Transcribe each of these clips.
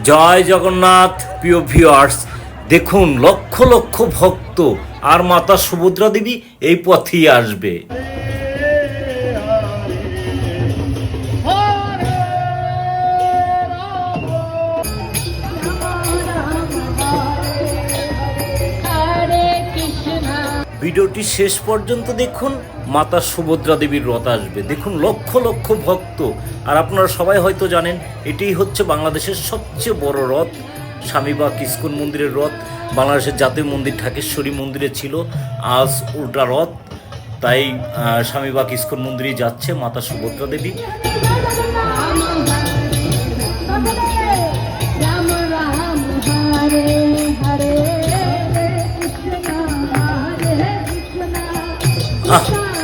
জয় জগন্নাথ প্রিয় ভিউয়ার্স, দেখুন লক্ষ লক্ষ ভক্ত আর মাতা সুভদ্রা দেবী এই পথেই আসবে। ভিডিওটি শেষ পর্যন্ত দেখুন, মাতা সুভদ্রা দেবীর রথ আসবে। দেখুন লক্ষ লক্ষ ভক্ত। আর আপনারা সবাই হয়তো জানেন এটাই হচ্ছে বাংলাদেশের সবচেয়ে বড় রথ, স্বামীবাগ ইস্কন মন্দিরের রথ। বাংলাদেশের জাতীয় মন্দির ঢাকেশ্বরী মন্দিরে ছিল, আজ উল্টা রথ। তাই স্বামীবাগ ইস্কন মন্দিরে যাচ্ছে মাতা সুভদ্রা দেবী।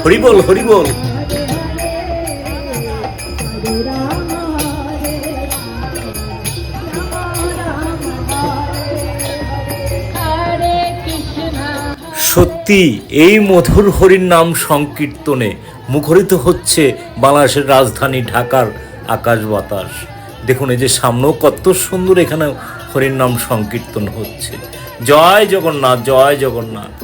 হরিবল হরিবল। সত্যি এই মধুর হরির নাম সংকীর্তনে মুখরিত হচ্ছে বাংলাদেশের রাজধানী ঢাকার আকাশ বাতাস। দেখুন এই যে সামনেও কত সুন্দর এখানে হরির নাম সংকীর্তন হচ্ছে। জয় জগন্নাথ, জয় জগন্নাথ।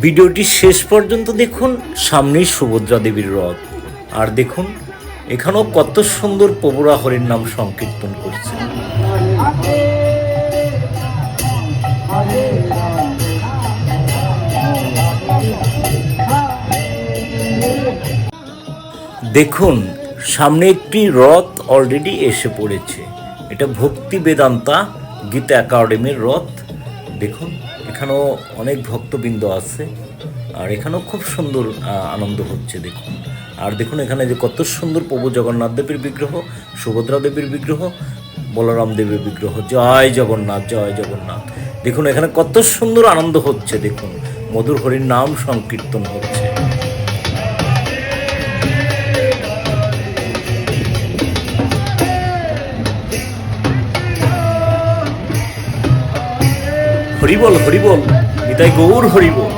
ভিডিওটি শেষ পর্যন্ত দেখুন, সামনেই সুভদ্রা দেবীর রথ। আর দেখুন এখানেও কত সুন্দর প্রভুরা হরির নাম সংকীর্তন করছে। দেখুন সামনে একটি রথ অলরেডি এসে পড়েছে। এটা ভক্তি বেদান্তা গীতা একাডেমির রথ। দেখুন এখানেও অনেক ভক্তবৃন্দ আছে, আর এখানেও খুব সুন্দর আনন্দ হচ্ছে। দেখুন আর দেখুন এখানে যে কত সুন্দর প্রভু জগন্নাথ দেবের বিগ্রহ, সুভদ্রা দেবীর বিগ্রহ, বলরাম দেবের বিগ্রহ। জয় জগন্নাথ, জয় জগন্নাথ। দেখুন এখানে কত সুন্দর আনন্দ হচ্ছে। দেখুন মধুর হরির নাম সংকীর্তন হচ্ছে। হরিবল হরিবল, নিতাই গৌর হরিবল।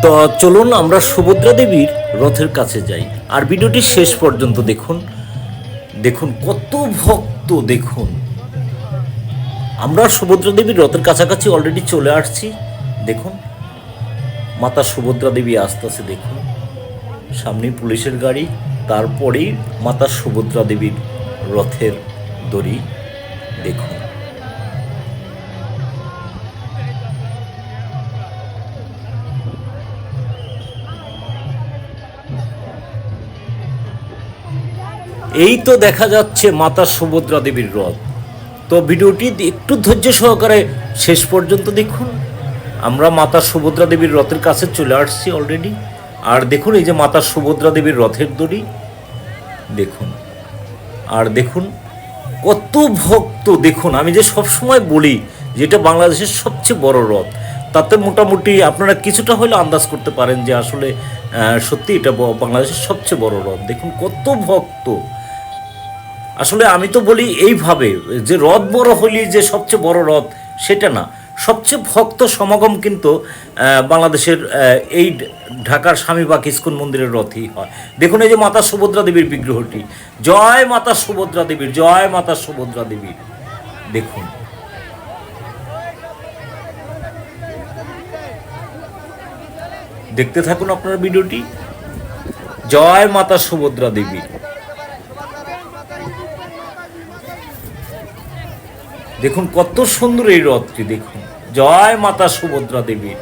তো চলুন আমরা সুভদ্রা দেবীর রথের কাছে যাই, আর ভিডিওটি শেষ পর্যন্ত দেখুন। দেখুন কত ভক্ত। দেখুন আমরা সুভদ্রা দেবীর রথের কাছাকাছি অলরেডি চলে আসছি। দেখুন মাতা সুভদ্রা দেবী আসতেছে। দেখুন সামনে পুলিশের গাড়ি, তারপরেই মাতা সুভদ্রা দেবীর রথের দড়ি। দেখুন এই তো দেখা যাচ্ছে মাতা সুভদ্রা দেবীর রথ। তো ভিডিওটি একটু ধৈর্য সহকারে শেষ পর্যন্ত দেখুন। আমরা মাতা সুভদ্রা দেবীর রথের কাছে চলে আসছি অলরেডি। আর দেখুন এই যে মাতা সুভদ্রা দেবীর রথের দড়ি। দেখুন আর দেখুন কত ভক্ত। দেখুন আমি যে সবসময় বলি যে এটা বাংলাদেশের সবচেয়ে বড় রথ, তাতে মোটামুটি আপনারা কিছুটা হলে আন্দাজ করতে পারেন যে আসলে সত্যি এটা বাংলাদেশের সবচেয়ে বড় রথ। দেখুন কত ভক্ত। আসলে আমি তো বলি এইভাবে যে রথ বড় হলেই যে সবচেয়ে বড় রথ সেটা না, সবচেয়ে ভক্ত সমাগম কিন্তু বাংলাদেশের এই ঢাকার স্বামীবাগ ইস্কন মন্দিরের রথই হয়। দেখুন এই যে মাতা সুভদ্রা দেবীর বিগ্রহটি। জয় মাতা সুভদ্রা দেবীর, জয় মাতা সুভদ্রা দেবীর। দেখুন দেখতে থাকুন আপনারা ভিডিওটি। জয় মাতা সুভদ্রা দেবী। দেখুন কত সুন্দর এই রথটি। দেখুন জয় মাতা সুভদ্রা দেবীর।